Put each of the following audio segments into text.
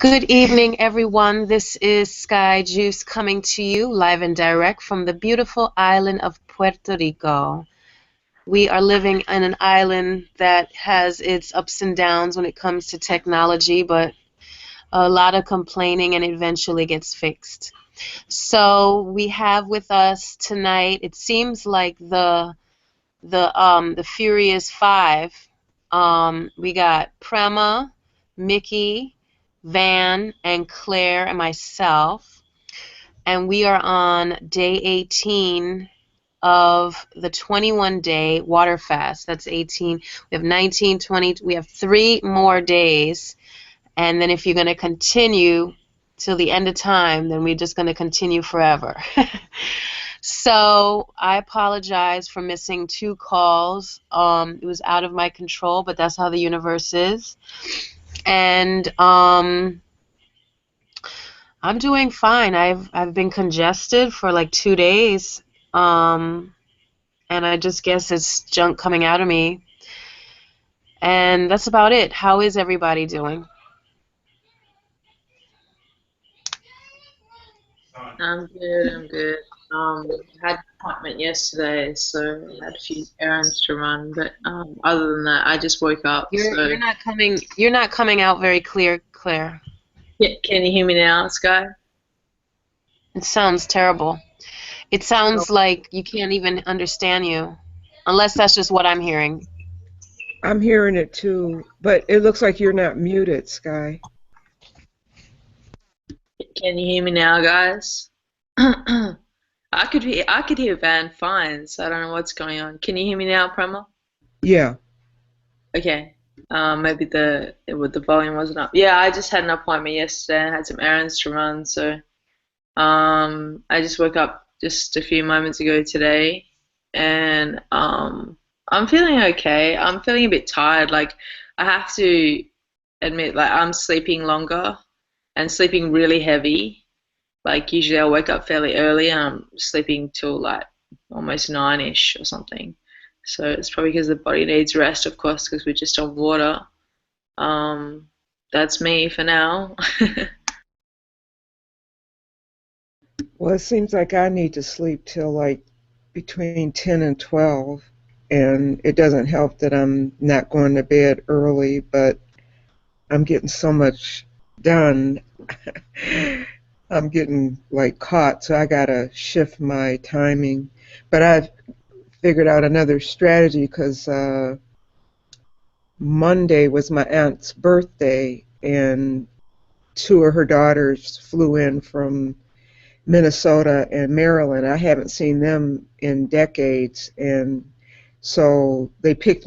Good evening, everyone. This is Sky Juice coming to you live and direct from the beautiful island of Puerto Rico. We are living in an island that has its ups and downs when it comes to technology, but a lot of complaining and eventually gets fixed. So we have with us tonight, it seems like the Furious Five. We got Prema, Mickey, Van, and Claire, and myself. And we are on day 18 of the 21-day water fast. That's 18. We have 19, 20. We have 3 more days. And then if you're going to continue till the end of time, then we're just going to continue forever. So I apologize for missing 2 calls. It was out of my control, but that's how the universe is. And I'm doing fine. I've been congested for like 2 days, and I just guess it's junk coming out of me. And that's about it. How is everybody doing? I'm good, I'm good. Had an appointment yesterday, so I had a few errands to run, but other than that, I just woke up, You're so you're not coming you're not coming out very clear, Claire. yeah, can you hear me now, Sky? It sounds terrible. It Oh, sounds like you can't even understand you, unless that's just what I'm hearing. I'm hearing it too, but it looks like you're not muted, Sky. can you hear me now, guys? I could hear Van fine, so I don't know what's going on. Can you hear me now, Prema? Yeah. Okay. Maybe the volume wasn't up. Yeah, I just had an appointment yesterday and had some errands to run, so I just woke up just a few moments ago today, and I'm feeling okay. I'm feeling a bit tired. Like I have to admit, like I'm sleeping longer and sleeping really heavy. Like usually I wake up fairly early and I'm sleeping till like almost 9-ish or something. So it's probably because the body needs rest, of course, because we're just on water. Um, that's me for now. Well, it seems like I need to sleep till like between 10 and 12, and it doesn't help that I'm not going to bed early, but I'm getting so much done. I'm getting like caught, so I gotta shift my timing. But I've figured out another strategy because Monday was my aunt's birthday, and 2 of her daughters flew in from Minnesota and Maryland. I haven't seen them in decades, and so they picked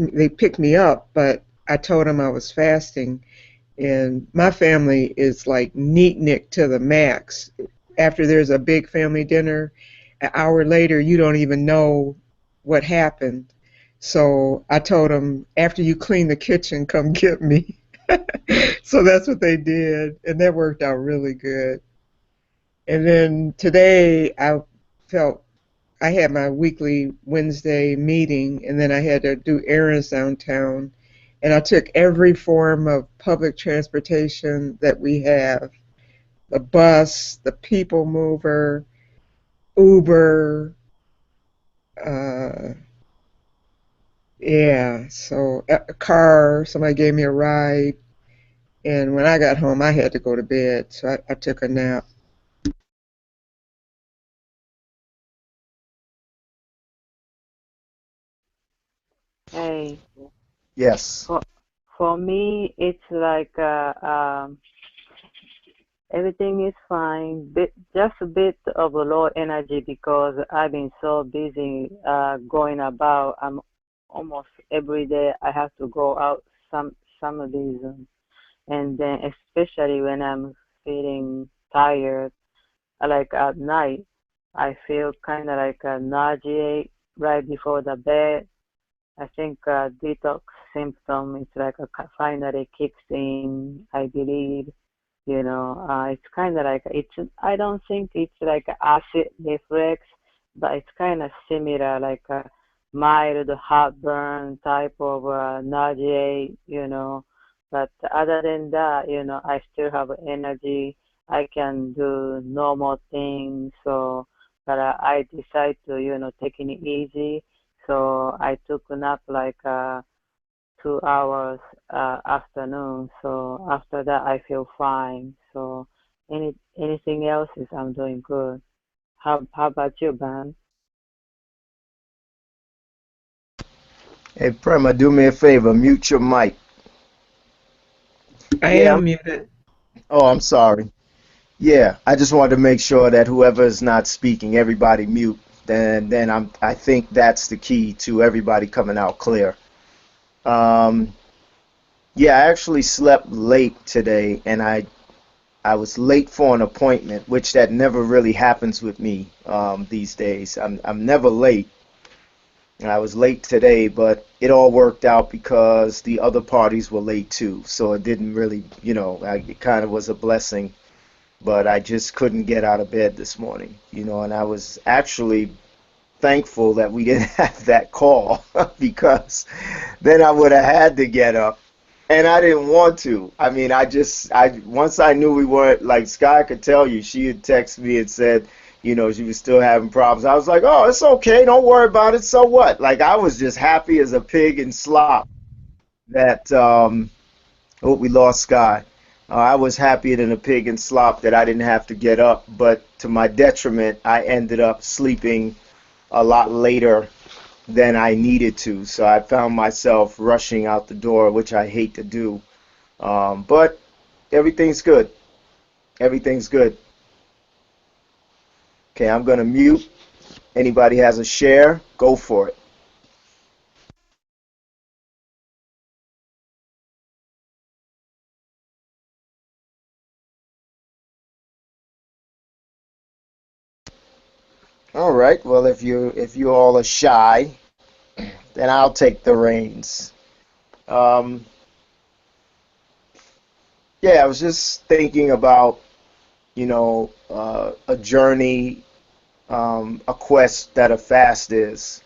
me up, but I told them I was fasting, and my family is like neat nick to the max. After there's a big family dinner, an hour later you don't even know what happened. So I told them, after you clean the kitchen, come get me. So that's what they did, and that worked out really good. And then today I felt I had my weekly Wednesday meeting, and then I had to do errands downtown. And I took every form of public transportation that we have, the bus, the people mover, Uber. Uh, yeah, so a car, somebody gave me a ride. And when I got home, I had to go to bed, so I took a nap. Hey, Yes. for for me, it's like everything is fine, just a bit of a low energy because I've been so busy going about. I'm almost every day I have to go out some of these, and then especially when I'm feeling tired, like at night, I feel kind of like a nausea right before the bed. I think detox symptom is like a finally kicks in, I believe. It's kind of like I don't think it's like a acid reflux, but it's kind of similar, like a mild heartburn type of nausea. But other than that, I still have energy. I can do normal things. So, but I decide to, taking it easy. So I took a nap like 2 hours afternoon. So after that, I feel fine. So anything else is I'm doing good. How about you, Ben? Hey, Perma, do me a favor, mute your mic. I Yeah. am muted. Oh, I'm sorry. Yeah, I just wanted to make sure that whoever is not speaking, everybody mute. Then I think that's the key to everybody coming out clear. Um, yeah, I actually slept late today, and I was late for an appointment, which that never really happens with me these days. I'm never late. And I was late today, but it all worked out because the other parties were late too. So it didn't really, it kind of was a blessing. But I just couldn't get out of bed this morning, and I was actually thankful that we didn't have that call because then I would have had to get up. And I didn't want to. I mean, once I knew we weren't, like Sky could tell you, she had texted me and said, she was still having problems. I was like, oh, it's okay. Don't worry about it. So what? Like, I was just happy as a pig in slop that, oh, we lost Sky. I was happier than a pig in slop that I didn't have to get up. But to my detriment, I ended up sleeping a lot later than I needed to. So I found myself rushing out the door, which I hate to do. But everything's good. Everything's good. Okay, I'm going to mute. Anybody has a share, go for it. All right. Well, if you all are shy, then I'll take the reins. Um, yeah, I was just thinking about, a journey, a quest that a fast is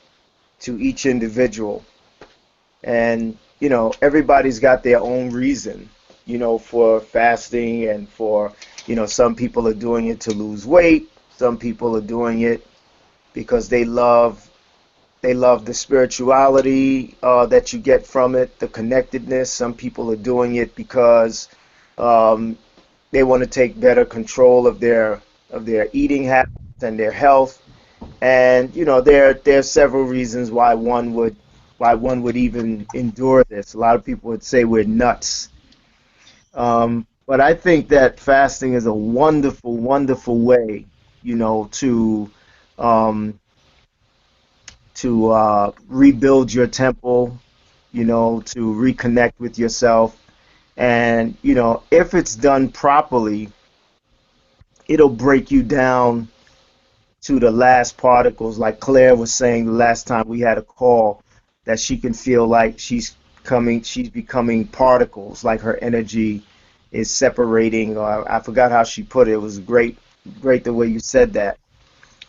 to each individual. And, everybody's got their own reason, for fasting and for, some people are doing it to lose weight. Some people are doing it because they love the spirituality that you get from it, the connectedness. Some people are doing it because um, they want to take better control of their eating habits and their health. And there are several reasons why one would even endure this. A lot of people would say we're nuts. But I think that fasting is a wonderful, wonderful way, to um, rebuild your temple, to reconnect with yourself. And, if it's done properly, it'll break you down to the last particles. Like Claire was saying the last time we had a call, that she can feel like she's becoming particles, like her energy is separating. Or I forgot how she put it. It was great, great the way you said that.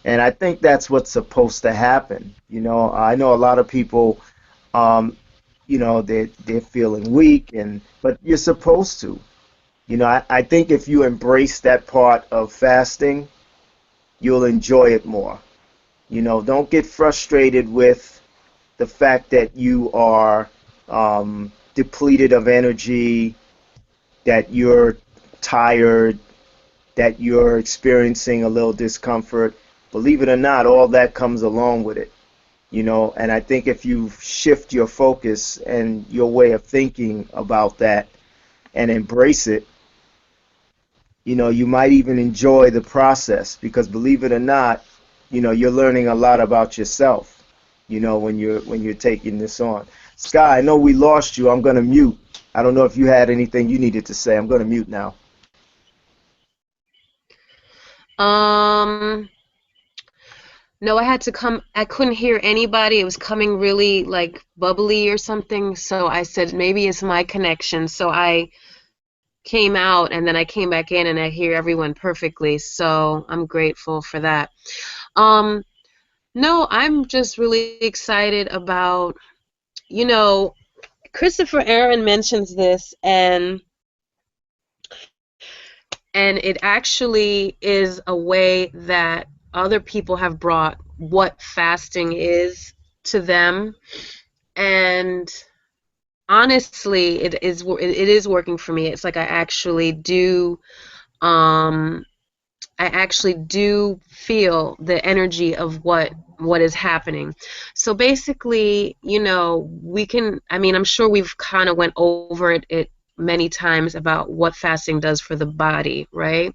And I think that's what's supposed to happen. I know a lot of people, um, they're feeling weak, but you're supposed to. I think if you embrace that part of fasting, you'll enjoy it more. Don't get frustrated with the fact that you are depleted of energy, that you're tired, that you're experiencing a little discomfort. Believe it or not, all that comes along with it. And I think if you shift your focus and your way of thinking about that and embrace it, you might even enjoy the process, because believe it or not, you're learning a lot about yourself, when you're taking this on. Sky, I know we lost you. I'm going to mute. I don't know if you had anything you needed to say. I'm going to mute now. Um, no, I had to come. I couldn't hear anybody. It was coming really like bubbly or something. So I said maybe it's my connection. So I came out and then I came back in and I hear everyone perfectly. So I'm grateful for that. Um, no, I'm just really excited about, you know, Christopher Aaron mentions this, and it actually is a way that other people have brought what fasting is to them. And honestly, it is working for me. It's like um I actually do feel the energy of what is happening. So basically, I mean, I'm sure we've kind of went over it many times about what fasting does for the body, right?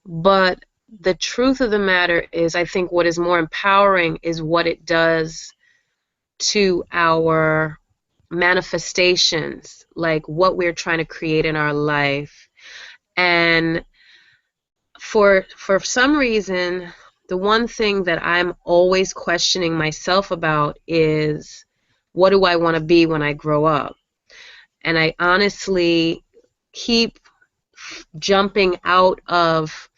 But the truth of the matter is, I think what is more empowering is what it does to our manifestations, like what we're trying to create in our life. And for some reason, the one thing that I'm always questioning myself about is, what do I want to be when I grow up? And I honestly keep jumping out of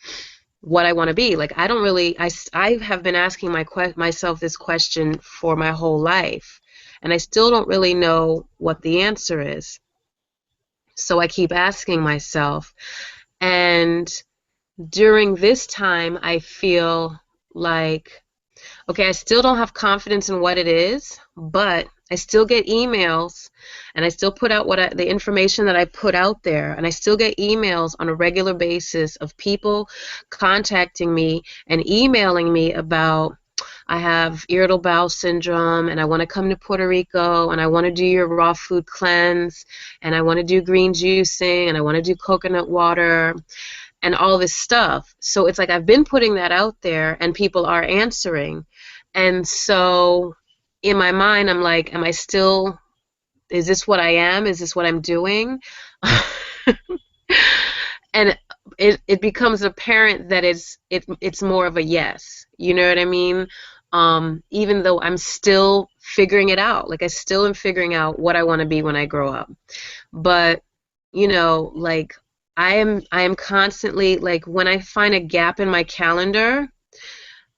what I want to be. Like, I don't really, I have been asking myself this question for my whole life, and I still don't really know what the answer is. So I keep asking myself. And during this time, I feel like, okay, I still don't have confidence in what it is, but I still get emails, and I still put out the information that I put out there, and I still get emails on a regular basis of people contacting me and emailing me about, I have irritable bowel syndrome, and I want to come to Puerto Rico, and I want to do your raw food cleanse, and I want to do green juicing, and I want to do coconut water, and all this stuff. So it's like I've been putting that out there, and people are answering. And so in my mind, I'm like, is this what I am? Is this what I'm doing? And it becomes apparent that it's more of a yes. You know what I mean? Even though I'm still figuring it out. Like, I still am figuring out what I want to be when I grow up. But, like, I am constantly, like, when I find a gap in my calendar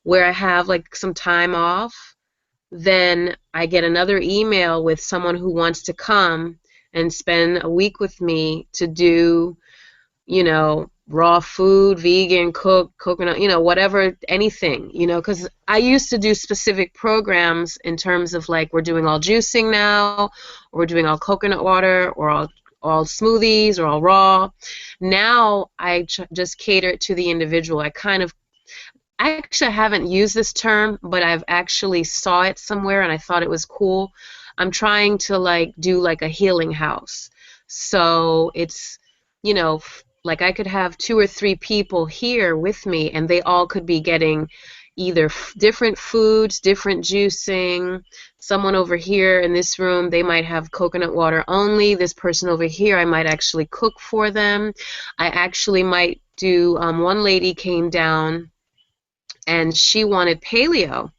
where I have like some time off, then I get another email with someone who wants to come and spend a week with me to do, raw food, vegan, cook, coconut, whatever, anything, because I used to do specific programs in terms of, like, we're doing all juicing now, or we're doing all coconut water, or all smoothies, or all raw. Now I just cater it to the individual. I actually haven't used this term, but I've actually saw it somewhere and I thought it was cool. I'm trying to, like, do like a healing house. So it's, like, I could have 2 or 3 people here with me, and they all could be getting either different foods, different juicing. Someone over here in this room, they might have coconut water only. This person over here, I might actually cook for them. I actually might do, one lady came down and she wanted paleo.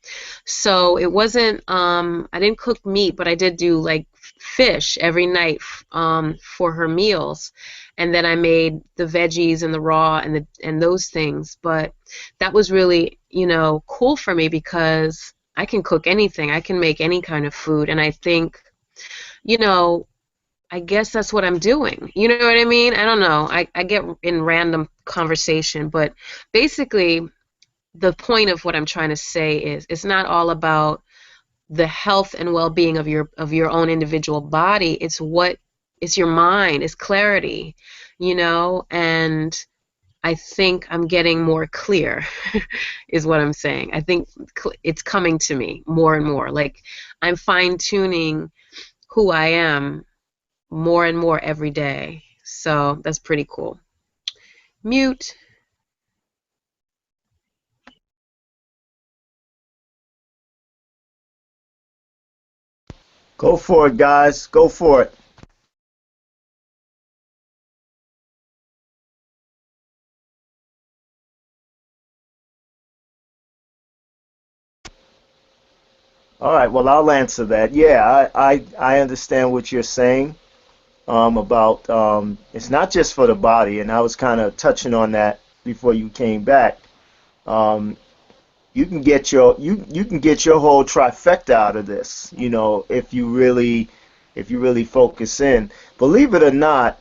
So it wasn't, I didn't cook meat, but I did do, like, fish every night for her meals. And then I made the veggies and the raw and those things. But that was really, cool for me, because I can cook anything. I can make any kind of food. And I think, I guess that's what I'm doing. You know what I mean? I don't know. I get in random conversation, but basically, the point of what I'm trying to say is, it's not all about the health and well-being of your own individual body. It's your mind, it's clarity, and I think I'm getting more clear is what I'm saying. I think it's coming to me more and more. Like, I'm fine-tuning who I am more and more every day. So that's pretty cool. Mute. Go for it, guys. Go for it. All right. Well, I'll answer that. Yeah, I understand what you're saying about it's not just for the body, and I was kind of touching on that before you came back. Um, you can get your whole trifecta out of this, if you really if you really focus in. Believe it or not,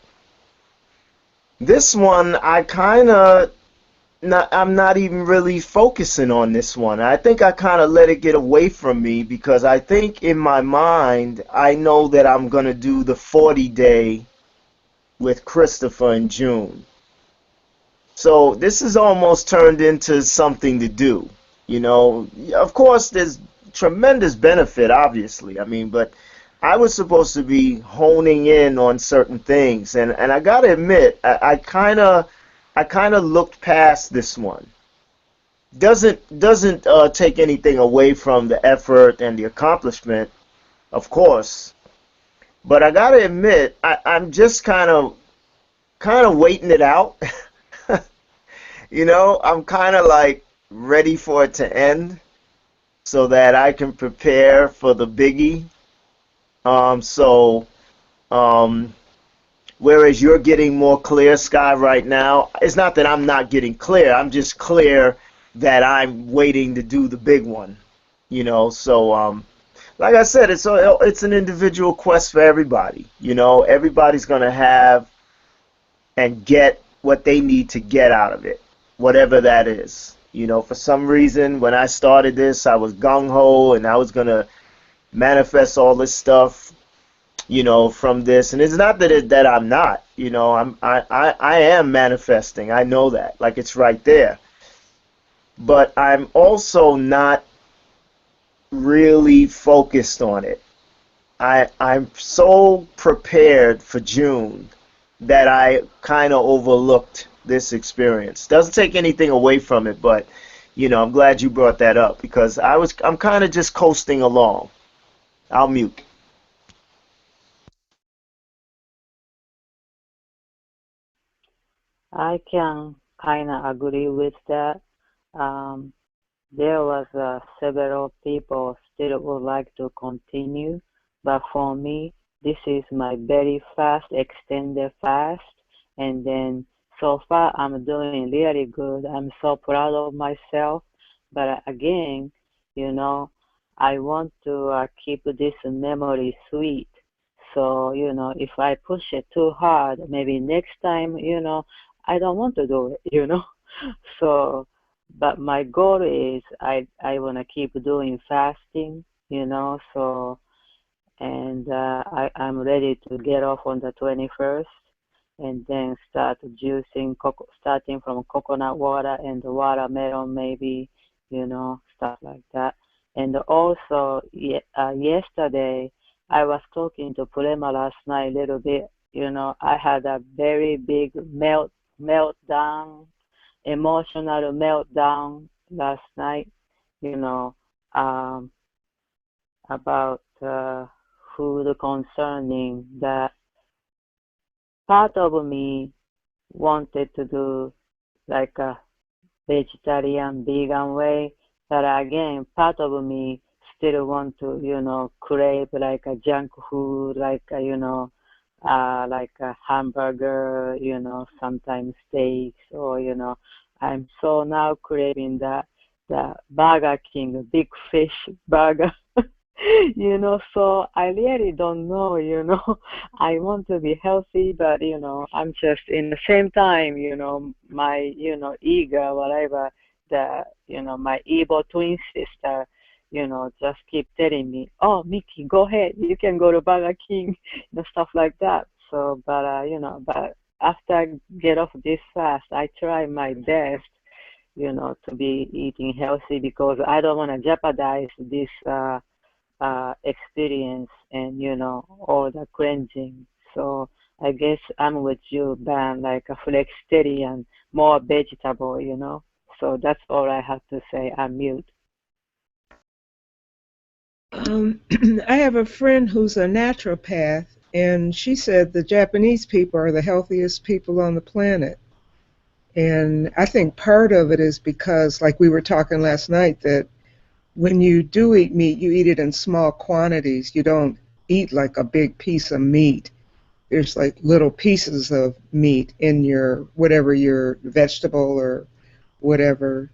this one I kind of I'm not even really focusing on this one. I think I kind of let it get away from me because I think in my mind I know that I'm going to do the 40-day with Christopher in June. So this has almost turned into something to do. You know, of course, there's tremendous benefit, obviously. I mean, but I was supposed to be honing in on certain things, and I gotta admit, I kind of looked past this one. Doesn't take anything away from the effort and the accomplishment, of course. But I gotta admit, I'm just kind of waiting it out. You know, I'm kind of like ready for it to end so that I can prepare for the biggie. So, um, whereas you're getting more clear, Sky, right now, it's not that I'm not getting clear. I'm just clear that I'm waiting to do the big one. You know, so like I said, it's an individual quest for everybody. You know, everybody's gonna have and get what they need to get out of it, whatever that is. You know, for some reason, when I started this, I was gung ho and I was gonna manifest all this stuff, you know, from this. And it's not that I'm not, you know, I am manifesting. I know that, like it's right there. But I'm also not really focused on it. I'm so prepared for June that I kind of overlooked this experience. Doesn't take anything away from it, but you know, I'm glad you brought that up because I'm kind of just coasting along. I'll mute. I can kind of agree with that. Um, there was several people still would like to continue, but for me, this is my very fast extended fast, and then so far I'm doing really good. I'm so proud of myself, but again, you know, I want to keep this memory sweet. So, if I push it too hard, maybe next time, I don't want to do it. So, but my goal is I want to keep doing fasting, so, and I'm ready to get off on the 21st and then start juicing, starting from coconut water and the watermelon, maybe, stuff like that. And also, yesterday, I was talking to Pulema last night a little bit. I had a very big meltdown, emotional meltdown last night, you know, um, about food concerning that part of me wanted to do like a vegetarian, vegan way, but again, part of me still want to, crave like a junk food, like a hamburger, sometimes steaks, or I'm so now craving the Burger King, big fish burger. So I really don't know, I want to be healthy, but, I'm just in the same time, my, ego, whatever, my evil twin sister, just keep telling me, oh, Mickey, go ahead, you can go to Burger King, stuff like that. So, but, but after I get off this fast, I try my best, to be eating healthy because I don't want to jeopardize this, experience and all the cleansing. So I guess I'm with you, Ben, like a flexitarian, more vegetable. So that's all I have to say. I'm mute. I have a friend who's a naturopath, and she said the Japanese people are the healthiest people on the planet. And I think part of it is because, like we were talking last night, that when you do eat meat, you eat it in small quantities. You don't eat like a big piece of meat. There's like little pieces of meat in your whatever your vegetable or whatever.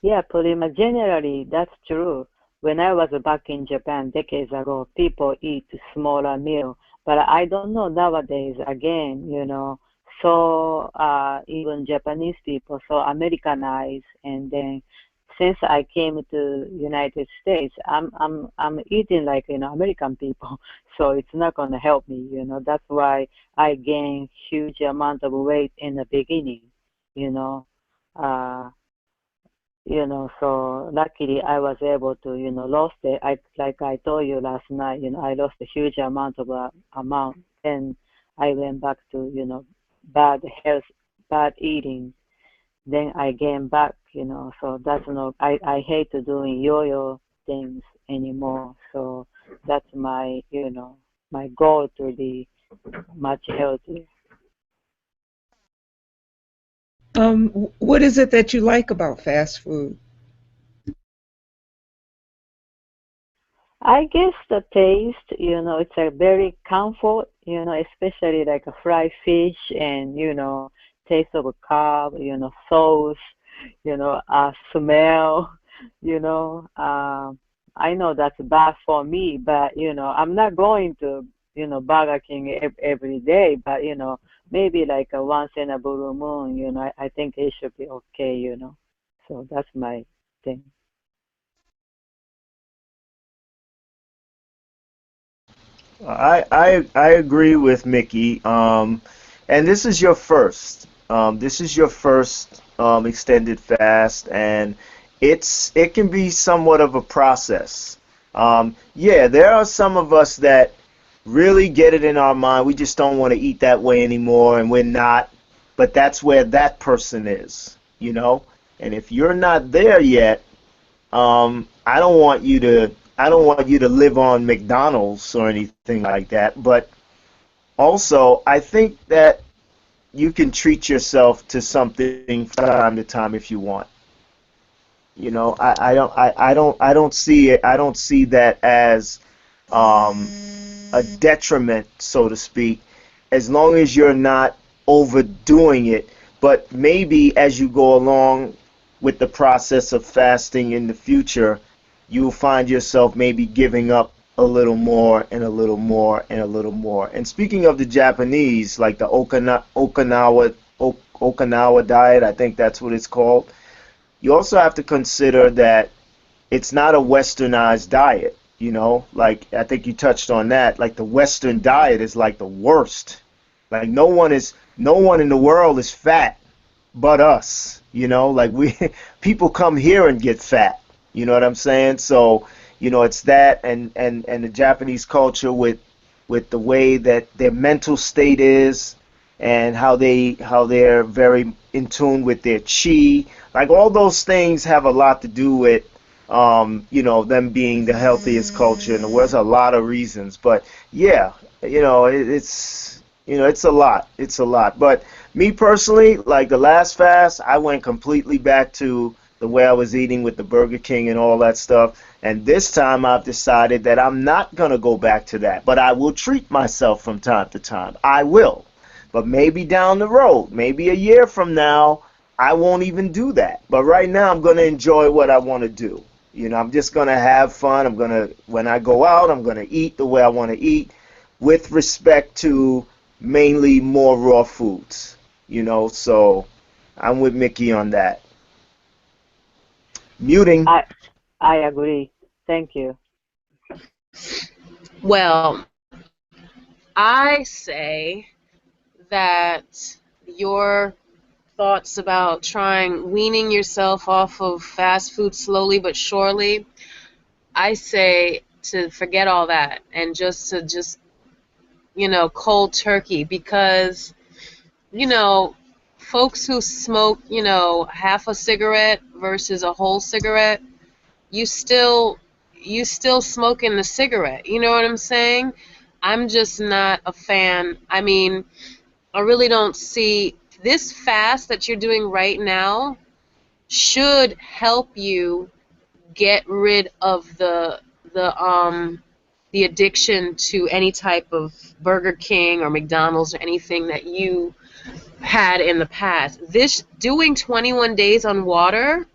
Yeah, Polima, generally that's true. when I was back in Japan decades ago, people eat smaller meal, but I don't know nowadays. Again, so even Japanese people so Americanized, and then since I came to United States, I'm eating like American people, so it's not gonna help me. That's why I gained huge amount of weight in the beginning. You know, uh, so luckily I was able to lost it. I like I told you last night. I lost a huge amount of amount, and I went back to bad health, bad eating, then I gain back, so that's no, I hate to doing yo-yo things anymore. So that's my, my goal to be much healthier. What is it that you like about fast food? I guess the taste, it's a very comfort, especially like a fried fish and, taste of a carb, sauce, smell, you know. I know that's bad for me, but, I'm not going to, Burger King every day, but, maybe like a once in a blue moon, I think it should be okay, So that's my thing. I agree with Mickey. And this is your first. This is your first extended fast, and it can be somewhat of a process. Yeah, there are some of us that really get it in our mind. We just don't want to eat that way anymore, and we're not. But that's where that person is, you know. And if you're not there yet, I don't want you to live on McDonald's or anything like that. But also, I think that you can treat yourself to something from time to time if you want. You know, I don't see that as um, a detriment, so to speak, as long as you're not overdoing it. But maybe as you go along with the process of fasting in the future, you'll find yourself maybe giving up a little more and a little more and a little more. And speaking of the Japanese, like the Okinawa diet, I think that's what it's called. You also have to consider that it's not a westernized diet, you know? Like I think you touched on that. Like the Western diet is like the worst. Like no one in the world is fat but us, you know? Like we people come here and get fat. You know what I'm saying? So, you know, it's that and the Japanese culture with the way that their mental state is and how they're very in tune with their chi. Like all those things have a lot to do with you know, them being the healthiest culture in the world. There's a lot of reasons, but yeah, you know, it's you know, it's a lot. It's a lot. But me personally, like the last fast, I went completely back to the way I was eating with the Burger King and all that stuff. And this time I've decided that I'm not going to go back to that, but I will treat myself from time to time. I will. But maybe down the road, maybe a year from now, I won't even do that. But right now I'm going to enjoy what I want to do. You know, I'm just going to have fun. I'm going to, when I go out, I'm going to eat the way I want to eat with respect to mainly more raw foods. You know, so I'm with Mickey on that. Muting. I agree. Thank you. Well, I say that your thoughts about trying weaning yourself off of fast food slowly but surely, I say to forget all that and just cold turkey because you know folks who smoke half a cigarette versus a whole cigarette, you still smoking the cigarette. You know what I'm saying? I'm just not a fan. I mean, I really don't see this fast that you're doing right now should help you get rid of the addiction to any type of Burger King or McDonald's or anything that you had in the past. This doing 21 days on water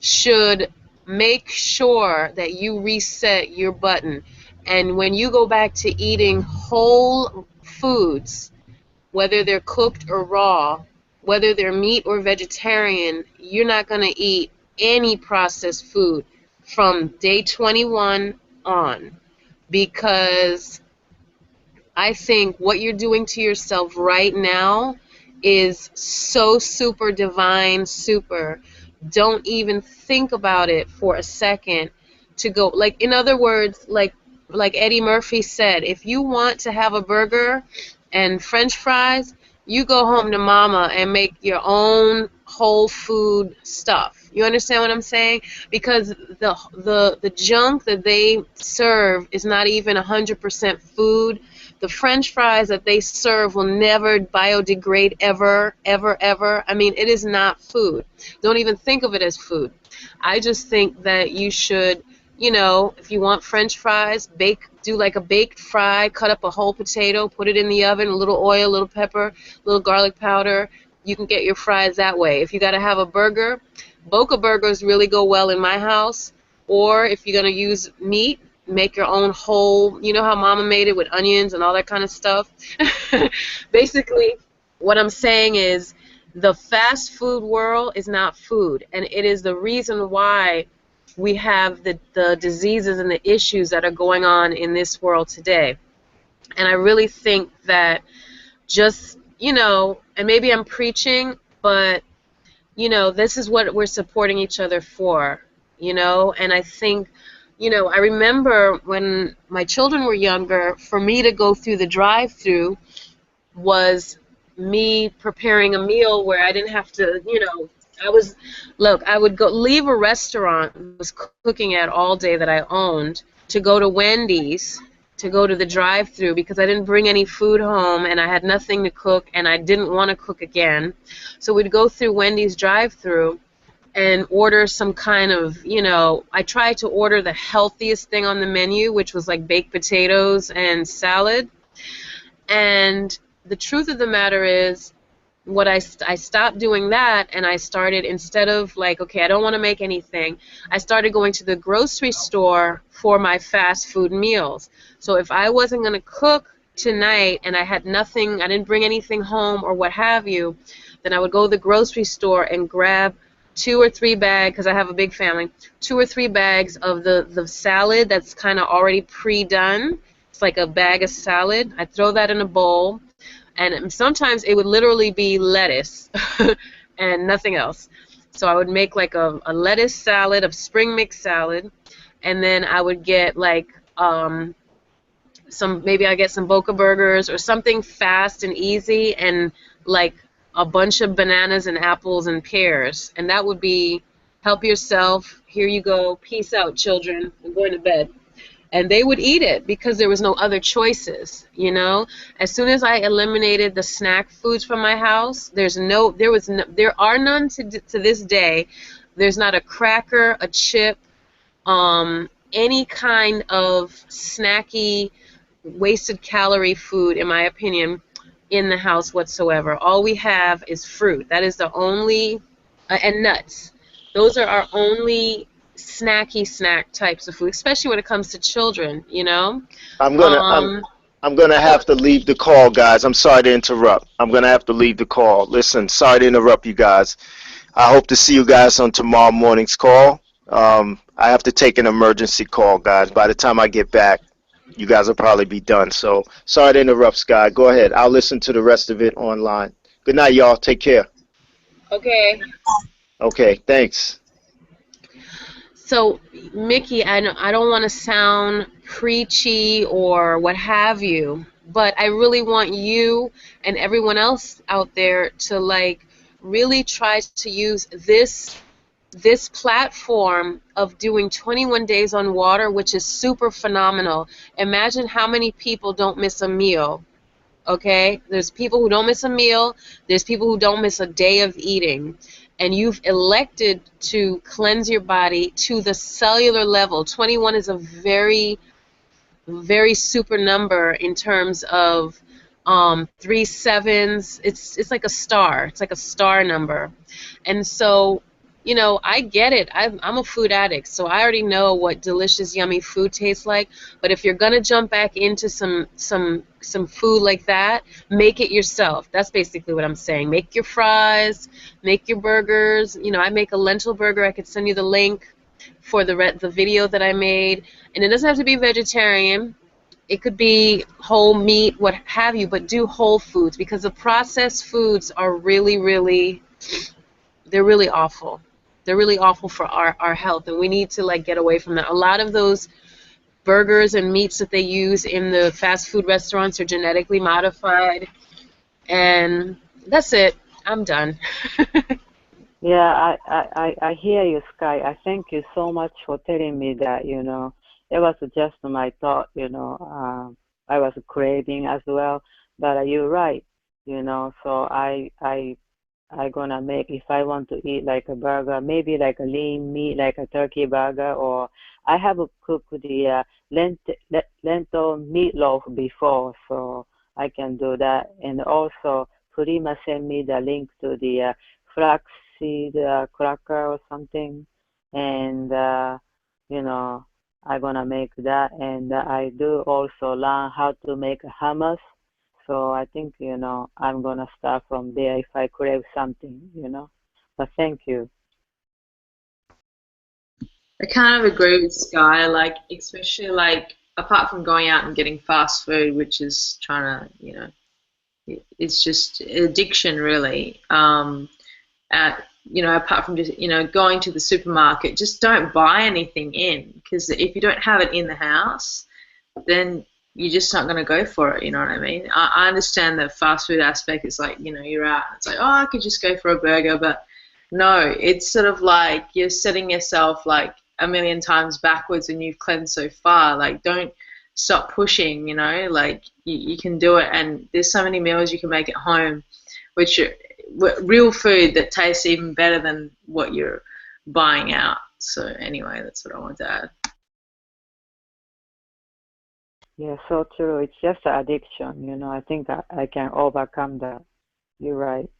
should make sure that you reset your button. And when you go back to eating whole foods, whether they're cooked or raw, whether they're meat or vegetarian, you're not going to eat any processed food from day 21 on, because I think what you're doing to yourself right now is so super divine, super. Don't even think about it for a second to go. Like, in other words, like Eddie Murphy said, if you want to have a burger and French fries, you go home to mama and make your own whole food stuff. You understand what I'm saying? Because the junk that they serve is not even 100% food. The French fries that they serve will never biodegrade ever, ever, ever. I mean, it is not food. Don't even think of it as food. I just think that you should, you know, if you want French fries, do like a baked fry, cut up a whole potato, put it in the oven, a little oil, a little pepper, a little garlic powder. You can get your fries that way. If you got to have a burger, Boca burgers really go well in my house. Or if you're going to use meat, make your own whole, you know how mama made it with onions and all that kind of stuff. Basically, what I'm saying is the fast food world is not food, and it is the reason why we have the diseases and the issues that are going on in this world today. And I really think that just, you know, and maybe I'm preaching, but, you know, this is what we're supporting each other for, you know. And I think, you know, I remember when my children were younger, for me to go through the drive-through was me preparing a meal where I didn't have to, you know, I would go leave a restaurant I was cooking at all day that I owned to go to Wendy's, to go to the drive-through, because I didn't bring any food home and I had nothing to cook and I didn't want to cook again. So we'd go through Wendy's drive-through and order some kind of, you know, I tried to order the healthiest thing on the menu, which was like baked potatoes and salad. And the truth of the matter is, I stopped doing that, and I started, instead of like, okay, I don't want to make anything, I started going to the grocery store for my fast food meals. So if I wasn't going to cook tonight and I had nothing, I didn't bring anything home or what have you, then I would go to the grocery store and grab 2 or 3 bags, because I have a big family, 2 or 3 bags of the salad that's kind of already pre-done. It's like a bag of salad. I throw that in a bowl. And sometimes it would literally be lettuce and nothing else. So I would make like a lettuce salad, a spring mix salad, and then I would get like maybe I get some Boca burgers or something fast and easy, and like a bunch of bananas and apples and pears. And that would be, help yourself, here you go, peace out, children, I'm going to bed. And they would eat it because there was no other choices, you know. As soon as I eliminated the snack foods from my house, there are none to this day. There's not a cracker, a chip, any kind of snacky, wasted calorie food, in my opinion, in the house whatsoever. All we have is fruit. That is the only, and nuts. Those are our only snacky snack types of food, especially when it comes to children, you know. I'm gonna I'm gonna have to leave the call, guys. I'm sorry to interrupt. I'm gonna have to leave the call. Listen, sorry to interrupt you guys. I hope to see you guys on tomorrow morning's call. I have to take an emergency call, guys. By the time I get back, you guys will probably be done. So sorry to interrupt, Sky. Go ahead. I'll listen to the rest of it online. Good night, y'all. Take care. Okay. Okay, thanks. So, Mickey, I don't want to sound preachy or what have you, but I really want you and everyone else out there to like really try to use this platform of doing 21 days on water, which is super phenomenal. Imagine how many people don't miss a meal. Okay, there's people who don't miss a meal, there's people who don't miss a day of eating, and you've elected to cleanse your body to the cellular level. 21 is a very, very super number in terms of 3 sevens. It's like a star. It's like a star number. And so, you know, I get it. I'm a food addict, so I already know what delicious, yummy food tastes like. But if you're gonna jump back into some food like that, make it yourself. That's basically what I'm saying. Make your fries, make your burgers. You know, I make a lentil burger. I could send you the link for the video that I made, and it doesn't have to be vegetarian. It could be whole meat, what have you, but do whole foods, because the processed foods are really, really, they're really awful. They're really awful for our health, and we need to like get away from that. A lot of those burgers and meats that they use in the fast food restaurants are genetically modified, and that's it. I'm done. Yeah, I hear you, Sky. I thank you so much for telling me that, you know. It was just my thought, you know. I was craving as well, but you're right, you know. So I gonna make, if I want to eat like a burger, maybe like a lean meat, like a turkey burger, or I have cooked the lentil meatloaf before, so I can do that. And also, Prima sent me the link to the flaxseed cracker or something, and you know, I'm gonna make that. And I do also learn how to make hummus. So I think, you know, I'm gonna start from there if I crave something, you know. But thank you. I kind of agree with Sky, like especially like apart from going out and getting fast food, which is trying to, you know, it's just addiction really. You know, apart from just, you know, going to the supermarket, just don't buy anything in, because if you don't have it in the house, then you're just not going to go for it. You know what I mean? I understand the fast food aspect. It's like, you know, you're out. It's like, oh, I could just go for a burger, but no, it's sort of like you're setting yourself like a million times backwards, and you've cleansed so far. Like, don't stop pushing. You know, like you can do it, and there's so many meals you can make at home, which are real food that tastes even better than what you're buying out. So anyway, that's what I wanted to add. Yeah, so true. It's just an addiction, you know. I think I can overcome that. You're right.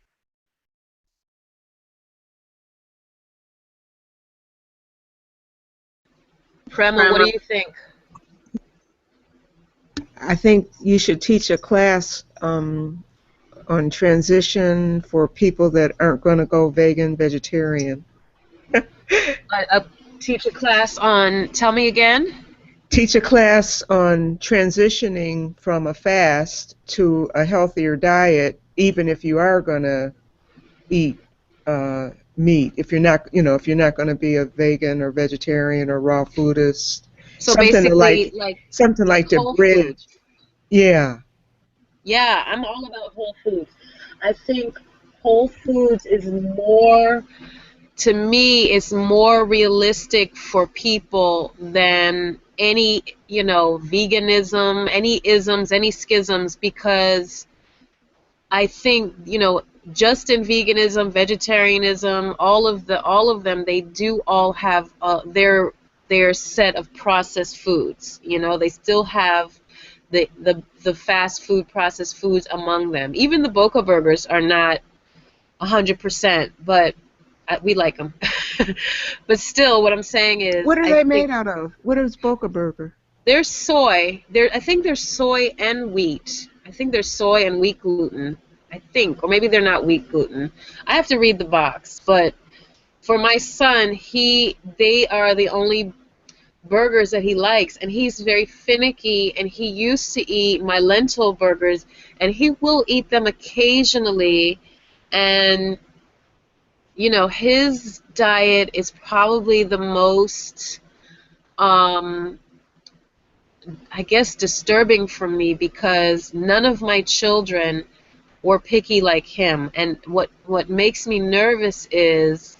Prema, what Grandma. do you think? I think you should teach a class on transition for people that aren't going to go vegan, vegetarian. A teacher class on, tell me again? Teach a class on transitioning from a fast to a healthier diet, even if you are going to eat meat. If you're not, you know, if you're not going to be a vegan or vegetarian or raw foodist, So something basically, like something like the whole bridge. foods. Yeah. Yeah, I'm all about whole foods. I think whole foods is more, to me, it's more realistic for people than any, you know, veganism, any isms, any schisms, because I think, you know, just in veganism, vegetarianism, all of them, they do all have their set of processed foods. You know, they still have the fast food processed foods among them. Even the Boca burgers are not 100%, but we like them. But still, what I'm saying is, What are I they think made out of? What is Boca Burger? there's soy. I think there's soy and wheat. I think there's soy and wheat gluten. I think, or maybe they're not wheat gluten. I have to read the box. But for my son, they are the only burgers that he likes, and he's very finicky. And he used to eat my lentil burgers, and he will eat them occasionally. And you know, his diet is probably the most I guess disturbing for me, because none of my children were picky like him. And what makes me nervous is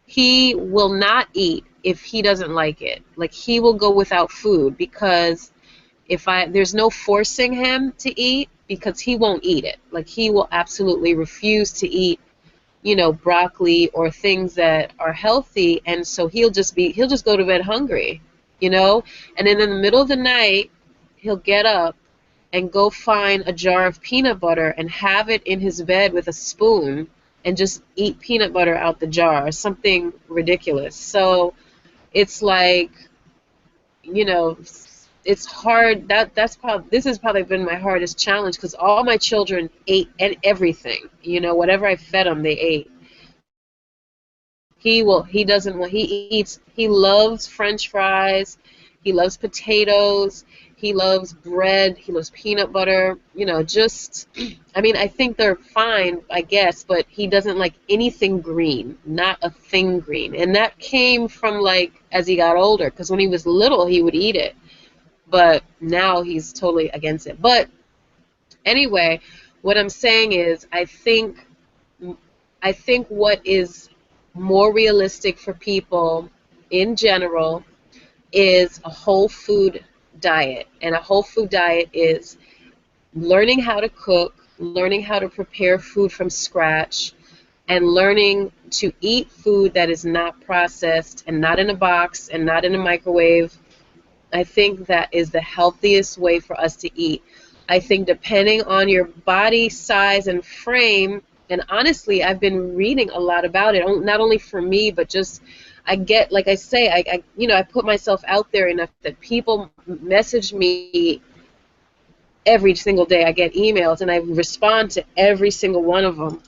he will not eat if he doesn't like it. Like, he will go without food, because there's no forcing him to eat, because he won't eat it. Like, he will absolutely refuse to eat, you know, broccoli or things that are healthy, and so he'll just go to bed hungry, you know. And then in the middle of the night, he'll get up and go find a jar of peanut butter and have it in his bed with a spoon, and just eat peanut butter out the jar, something ridiculous. So it's like, you know, it's hard. This has probably been my hardest challenge because all my children ate and everything. You know, whatever I fed them, they ate. He doesn't want, he loves French fries, he loves potatoes, he loves bread, he loves peanut butter, you know, just, I mean, I think they're fine, I guess, but he doesn't like anything green, not a thing green. And that came from like, as he got older, because when he was little, he would eat it, but now he's totally against it. But anyway, what I'm saying is, I think what is more realistic for people in general is a whole food diet. And a whole food diet is learning how to cook, learning how to prepare food from scratch, and learning to eat food that is not processed and not in a box and not in a microwave. I think that is the healthiest way for us to eat. I think depending on your body size and frame, and honestly, I've been reading a lot about it, not only for me, but just I get, like I say, I put myself out there enough that people message me every single day. I get emails, and I respond to every single one of them.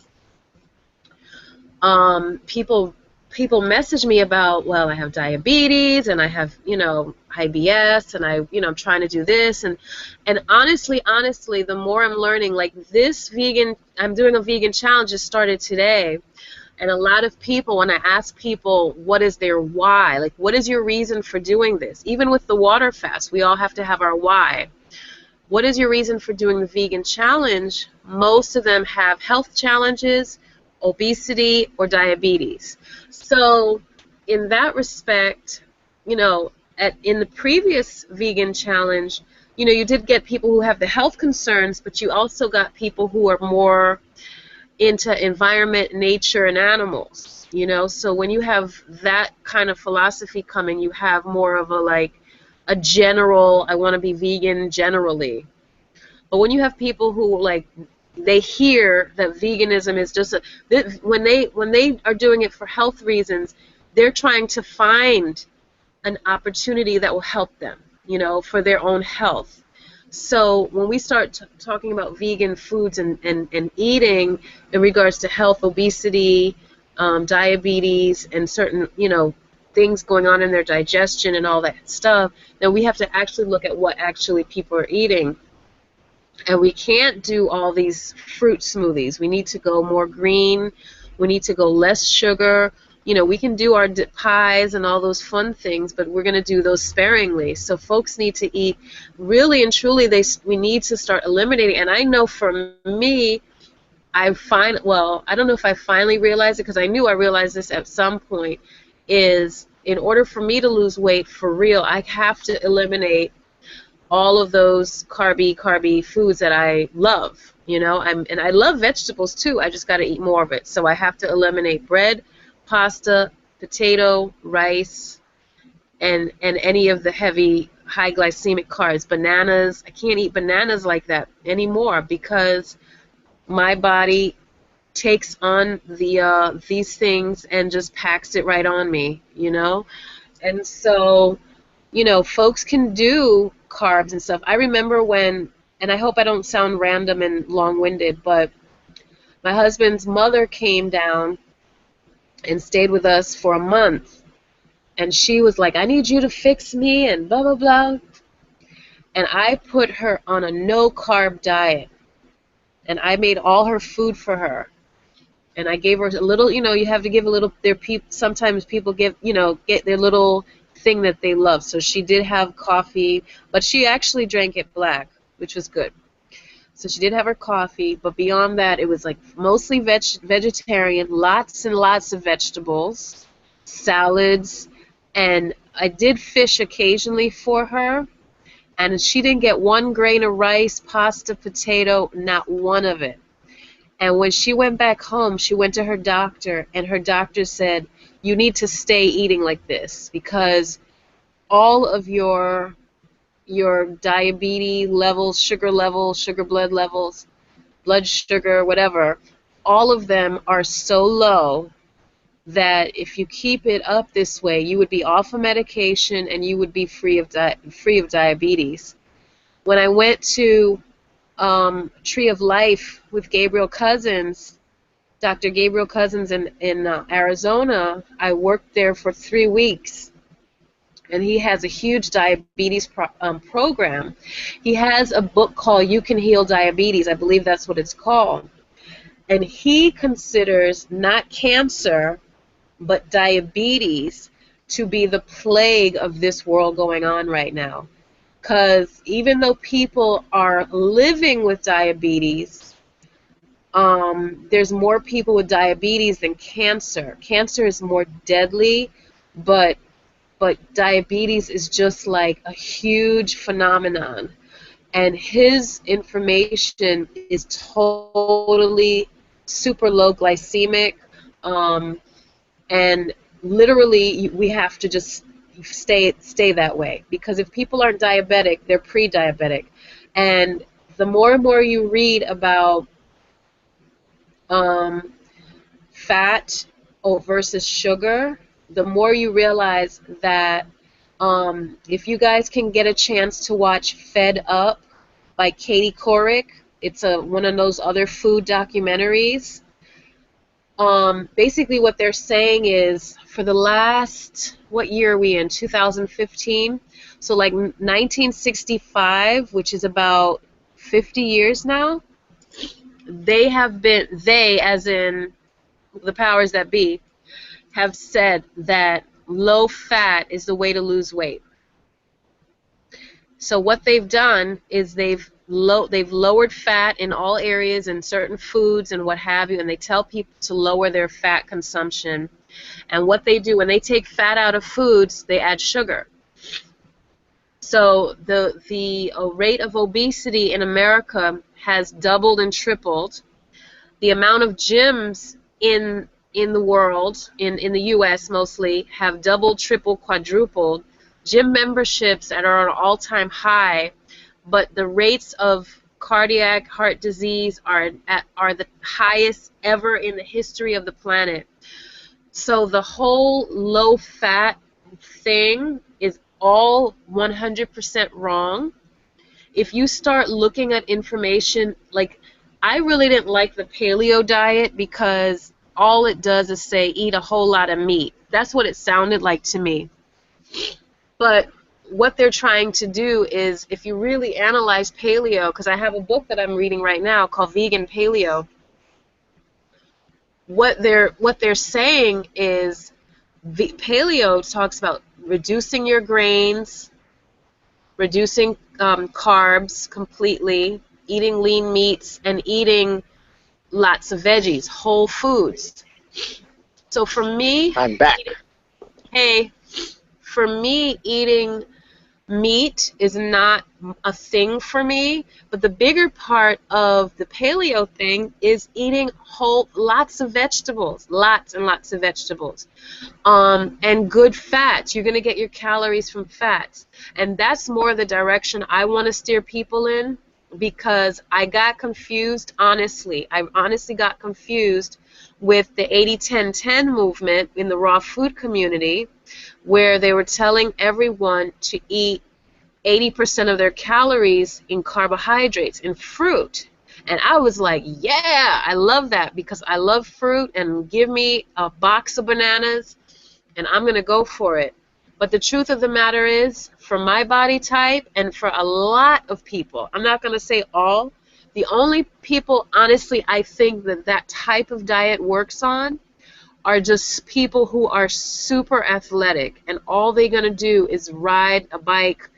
People message me about, well, I have diabetes and I have, IBS, and I'm trying to do this, and honestly, the more I'm learning, like I'm doing a vegan challenge that started today, and a lot of people, when I ask people what is their why, like what is your reason for doing this, even with the water fast, we all have to have our why. What is your reason for doing the vegan challenge? Most of them have health challenges, obesity, or diabetes. So in that respect, in the previous vegan challenge, you did get people who have the health concerns, but you also got people who are more into environment, nature, and animals. So when you have that kind of philosophy coming, you have more of a general, I want to be vegan generally. But when you have people who they hear that veganism is just when they are doing it for health reasons, they're trying to find an opportunity that will help them, for their own health. So when we start talking about vegan foods and eating in regards to health, obesity, diabetes, and certain, things going on in their digestion and all that stuff, then we have to actually look at what actually people are eating. And we can't do all these fruit smoothies. We need to go more green. We need to go less sugar. We can do our pies and all those fun things, but we're going to do those sparingly. So folks need to eat really and truly. We need to start eliminating. And I know for me, I don't know if I finally realized it, because I knew I realized this at some point, is in order for me to lose weight for real, I have to eliminate all of those carby foods that I love, and I love vegetables too. I just got to eat more of it. So I have to eliminate bread, pasta, potato, rice, and any of the heavy high glycemic carbs. Bananas, I can't eat bananas like that anymore because my body takes on these things and just packs it right on me, And so, folks can do carbs and stuff. I remember when, and I hope I don't sound random and long-winded, but my husband's mother came down and stayed with us for a month, and she was like, I need you to fix me and blah, blah, blah. And I put her on a no-carb diet, and I made all her food for her. And I gave her a little, you have to give a little, sometimes people get their little thing that they love. So she did have coffee, but she actually drank it black, which was good. So she did have her coffee, but beyond that, it was mostly vegetarian, lots and lots of vegetables, salads, and I did fish occasionally for her, and she didn't get one grain of rice, pasta, potato, not one of it. And when she went back home, she went to her doctor, and her doctor said, you need to stay eating like this because all of your diabetes levels, sugar blood levels, blood sugar, whatever, all of them are so low that if you keep it up this way, you would be off of medication and you would be free of diabetes. When I went to Tree of Life with Gabriel Cousins, Dr. Gabriel Cousins in Arizona, I worked there for 3 weeks, and he has a huge diabetes program. He has a book called You Can Heal Diabetes. I believe that's what it's called. And he considers not cancer, but diabetes to be the plague of this world going on right now. Because even though people are living with diabetes, there's more people with diabetes than cancer. Cancer is more deadly, but diabetes is just like a huge phenomenon. And his information is totally super low glycemic, and literally we have to just stay that way, because if people aren't diabetic, they're pre-diabetic. And the more and more you read about fat versus sugar, the more you realize that if you guys can get a chance to watch Fed Up by Katie Couric, it's one of those other food documentaries. Basically what they're saying is, for the last, what year are we in, 2015? So like 1965, which is about 50 years now, they as in the powers that be, have said that low fat is the way to lose weight. So what they've done is they've lowered fat in all areas and certain foods and what have you, and they tell people to lower their fat consumption. And what they do, when they take fat out of foods, they add sugar. So the rate of obesity in America has doubled and tripled. The amount of gyms in the world, in the U.S. mostly, have doubled, tripled, quadrupled. Gym memberships are at an all-time high, but the rates of cardiac heart disease are the highest ever in the history of the planet. So the whole low-fat thing is all 100% wrong. If you start looking at information, like, I really didn't like the paleo diet because all it does is say eat a whole lot of meat. That's what it sounded like to me. But what they're trying to do is, if you really analyze paleo, because I have a book that I'm reading right now called Vegan Paleo, what they're saying is, paleo talks about reducing your grains, reducing carbs completely, eating lean meats, and eating lots of veggies, whole foods. So for me, I'm back. For me, eating meat is not a thing for me, but the bigger part of the paleo thing is eating lots of vegetables, lots and lots of vegetables, and good fats. You're going to get your calories from fats, and that's more the direction I want to steer people in, because I got confused, honestly. I honestly got confused with the 80-10-10 movement in the raw food community, where they were telling everyone to eat 80% of their calories in carbohydrates, in fruit. And I was like, yeah, I love that, because I love fruit, and give me a box of bananas and I'm going to go for it. But the truth of the matter is, for my body type and for a lot of people, I'm not going to say all, the only people, honestly, I think that type of diet works on are just people who are super athletic, and all they're going to do is ride a bike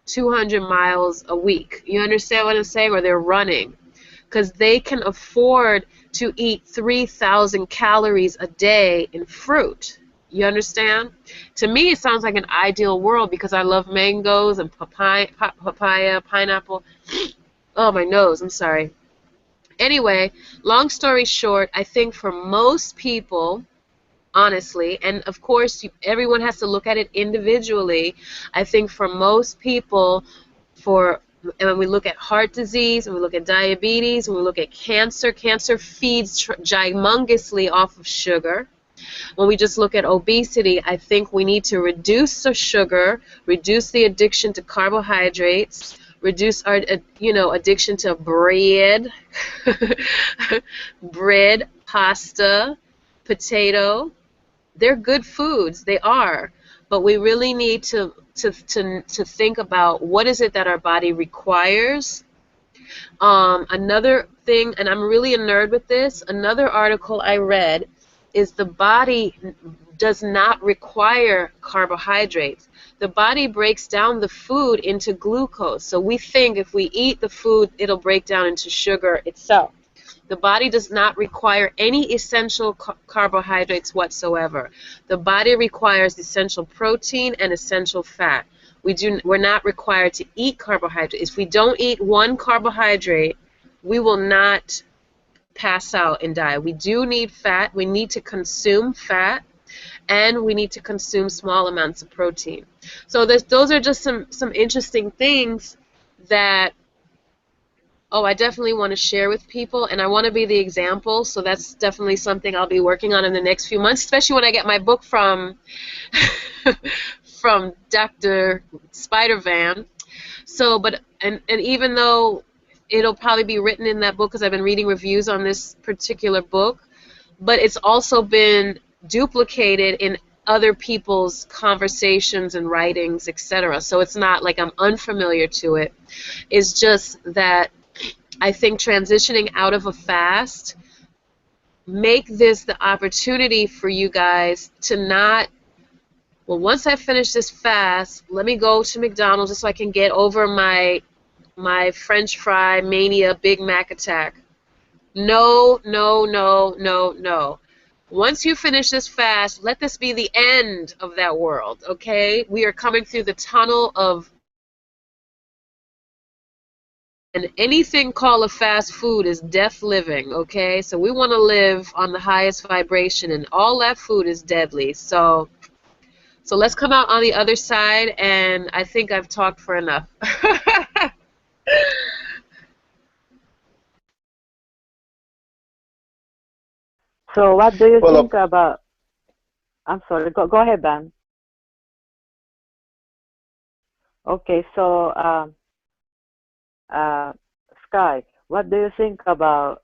200 miles a week. You understand what I'm saying? Or they're running. Because they can afford to eat 3,000 calories a day in fruit. You understand? To me, it sounds like an ideal world, because I love mangoes and papaya, pineapple. Oh, my nose, I'm sorry. Anyway, long story short, I think for most people, honestly, and of course everyone has to look at it individually, I think for most people, for And when we look at heart disease, and we look at diabetes, and we look at cancer, cancer feeds gigantously off of sugar. When we just look at obesity, I think we need to reduce the sugar, reduce the addiction to carbohydrates, reduce our addiction to bread, bread, pasta, potato. They're good foods, they are, but we really need to think about what is it that our body requires. Another thing, and I'm really a nerd with this, another article I read is the body does not require carbohydrates. The body breaks down the food into glucose. So we think if we eat the food, it'll break down into sugar itself. The body does not require any essential carbohydrates whatsoever. The body requires essential protein and essential fat. We're not required to eat carbohydrates. If we don't eat one carbohydrate, we will not pass out and die. We do need fat. We need to consume fat, and we need to consume small amounts of protein. So those are just some interesting things that I definitely want to share with people, and I want to be the example, so that's definitely something I'll be working on in the next few months, especially when I get my book from from Dr. Spider-Van. So, and even though it'll probably be written in that book because I've been reading reviews on this particular book, but it's also been duplicated in other people's conversations and writings, etc. So it's not like I'm unfamiliar to it. It's just that I think transitioning out of a fast, make this the opportunity for you guys to not, well, once I finish this fast, let me go to McDonald's just so I can get over my French fry mania Big Mac attack. No, no, no, no, no. Once you finish this fast, let this be the end of that world, okay? We are coming through the tunnel of, and anything called a fast food is death living, okay? So we want to live on the highest vibration, and all that food is deadly. So let's come out on the other side, and I think I've talked for enough. So what do you Well, think about, I'm sorry, go ahead, Ben. Okay, so Sky, what do you think about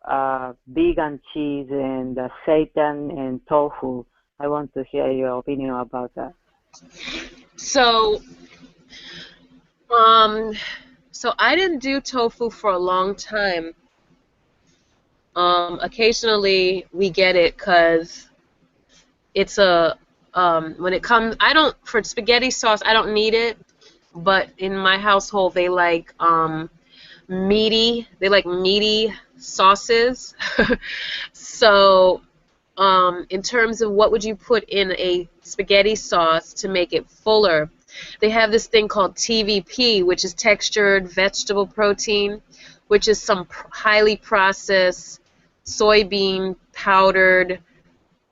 vegan cheese and seitan and tofu? I want to hear your opinion about that. So I didn't do tofu for a long time. Occasionally we get it because it's when it comes, for spaghetti sauce, I don't need it, but in my household they like meaty sauces. So in terms of what would you put in a spaghetti sauce to make it fuller, they have this thing called TVP, which is textured vegetable protein, which is some highly processed soybean powdered,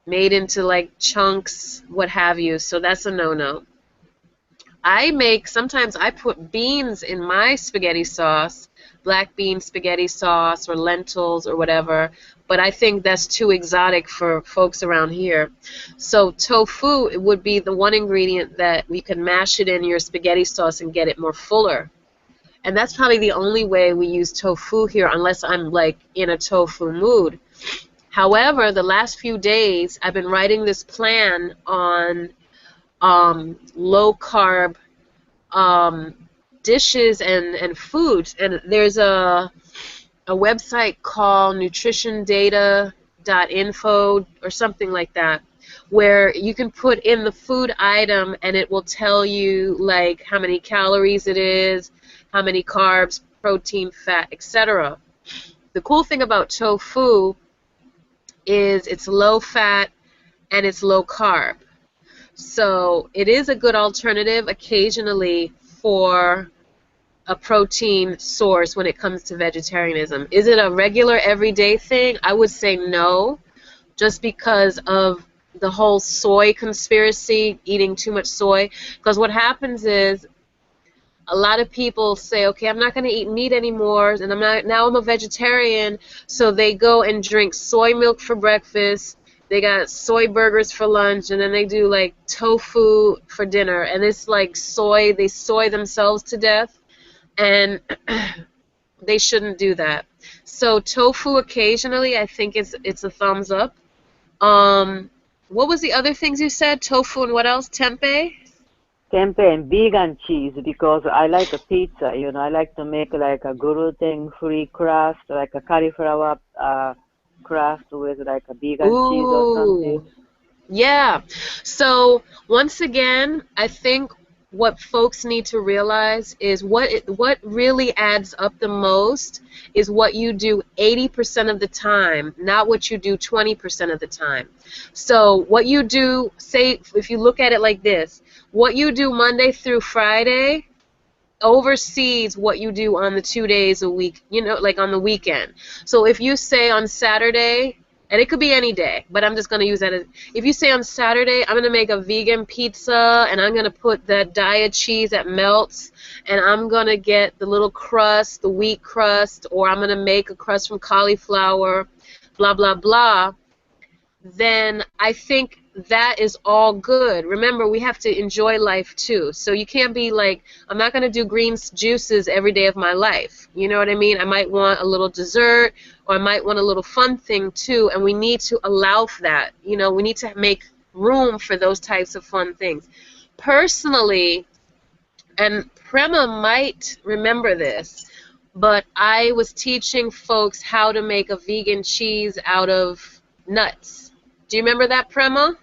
made into like chunks, what have you. So that's a no-no. Sometimes I put beans in my spaghetti sauce, black bean spaghetti sauce or lentils or whatever, but I think that's too exotic for folks around here. So tofu would be the one ingredient that we can mash it in your spaghetti sauce and get it more fuller. And that's probably the only way we use tofu here, unless I'm like in a tofu mood. However, the last few days I've been writing this plan on low carb dishes and foods, and there's a website called nutritiondata.info or something like that, where you can put in the food item and it will tell you like how many calories it is, how many carbs, protein, fat, etc. The cool thing about tofu is it's low fat and it's low carb. So it is a good alternative occasionally for a protein source when it comes to vegetarianism. Is it a regular everyday thing? I would say no, just because of the whole soy conspiracy, eating too much soy. Because what happens is a lot of people say, okay, I'm not going to eat meat anymore, and now I'm a vegetarian, so they go and drink soy milk for breakfast, they got soy burgers for lunch, and then they do like tofu for dinner, and it's like soy, they soy themselves to death, and they shouldn't do that. So tofu occasionally, I think it's a thumbs up. Um, what was the other things you said? Tofu and what else? Tempeh? Tempeh and vegan cheese because I like a pizza. I like to make like a gluten-free crust, like a cauliflower crust with like a vegan cheese or something. Ooh. Yeah. So once again, I think what folks need to realize is what really adds up the most is what you do 80% of the time, not what you do 20% of the time. So what you do, say, if you look at it like this, what you do Monday through Friday oversees what you do on the 2 days a week, like on the weekend. So if you say on Saturday, and it could be any day, but I'm just going to use that as, if you say on Saturday, I'm going to make a vegan pizza, and I'm going to put that diet cheese that melts, and I'm going to get the little crust, the wheat crust, or I'm going to make a crust from cauliflower, blah, blah, blah, then I think that is all good. Remember, we have to enjoy life too. So you can't be like, I'm not going to do green juices every day of my life. You know what I mean? I might want a little dessert, or I might want a little fun thing too, and we need to allow for that. We need to make room for those types of fun things. Personally, and Prema might remember this, but I was teaching folks how to make a vegan cheese out of nuts. Do you remember that, Prema?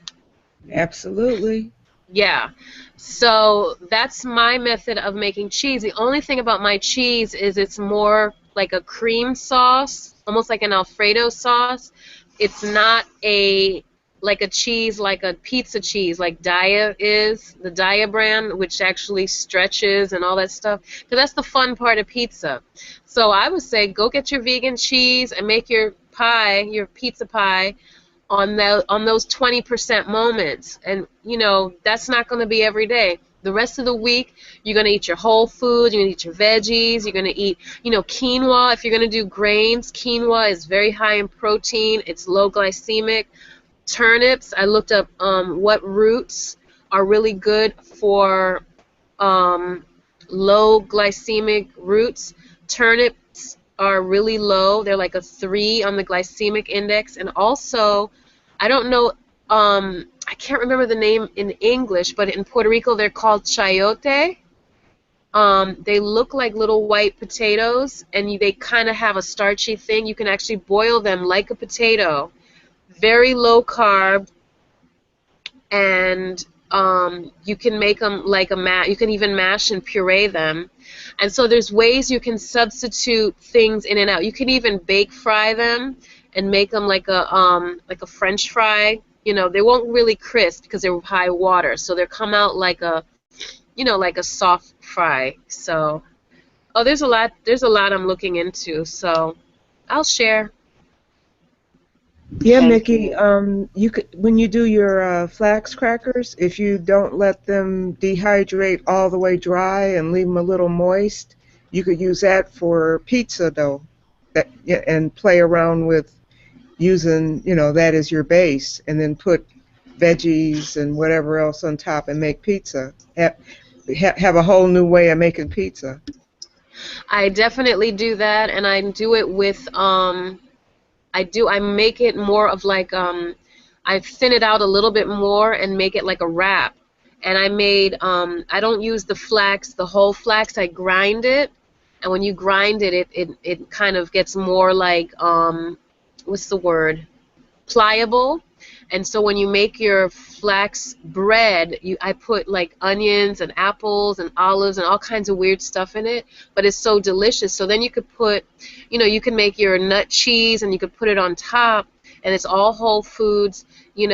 Absolutely. Yeah. So that's my method of making cheese. The only thing about my cheese is it's more like a cream sauce, almost like an Alfredo sauce. It's not like a cheese, like a pizza cheese, like Daiya is, the Daiya brand, which actually stretches and all that stuff. Because that's the fun part of pizza. So I would say go get your vegan cheese and make your pie, your pizza pie, on those 20% moments, and that's not going to be every day. The rest of the week, you're going to eat your whole foods, you're going to eat your veggies, you're going to eat, quinoa. If you're going to do grains, quinoa is very high in protein, it's low glycemic. Turnips, I looked up what roots are really good for low glycemic roots. Turnips are really low. They're like a 3 on the glycemic index. And also, I don't know, I can't remember the name in English, but in Puerto Rico they're called chayote. They look like little white potatoes, and they kind of have a starchy thing. You can actually boil them like a potato. Very low carb, and you can make them like you can even mash and puree them. And so there's ways you can substitute things in and out. You can even bake fry them and make them like a French fry. They won't really crisp because they're high water, so they'll come out like like a soft fry. So, there's a lot I'm looking into, so I'll share. Yeah, Thank Mickey. you. You could, when you do your flax crackers, if you don't let them dehydrate all the way dry and leave them a little moist, you could use that for pizza dough. That, yeah, and play around with using, that as your base, and then put veggies and whatever else on top and make pizza. Have a whole new way of making pizza. I definitely do that, and I do it with I make it more of like I thin it out a little bit more and make it like a wrap. And I don't use the whole flax. I grind it, and when you grind it, it kind of gets more like what's the word? Pliable. And so when you make your flax bread, I put like onions and apples and olives and all kinds of weird stuff in it, but it's so delicious. So then you could put, you can make your nut cheese and you could put it on top, and it's all whole foods. You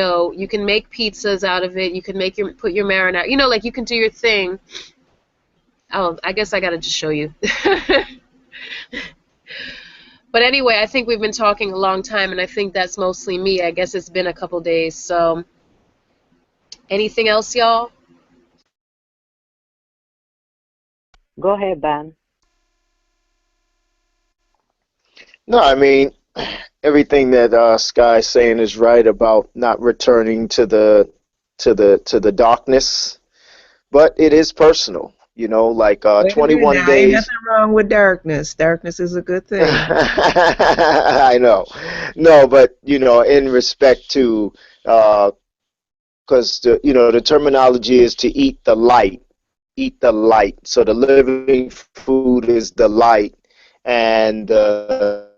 can make pizzas out of it. You can put your marinara. Like you can do your thing. Oh, I guess I gotta just show you. But anyway, I think we've been talking a long time, and I think that's mostly me. I guess it's been a couple days. So, anything else, y'all? Go ahead, Ban. No, I mean, everything that Sky's saying is right about not returning to the darkness, but it is personal. Like Wait a minute 21 now, ain't days. nothing wrong with darkness. Darkness is a good thing. I know. No, but in respect to because the terminology is to eat the light. So the living food is the light, and the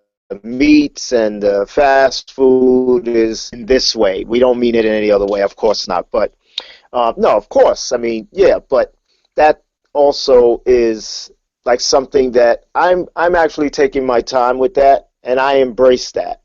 meats and the fast food is in this way. We don't mean it in any other way, of course not. But no, of course. I mean, yeah, but that also is like something that I'm actually taking my time with that, and I embrace that.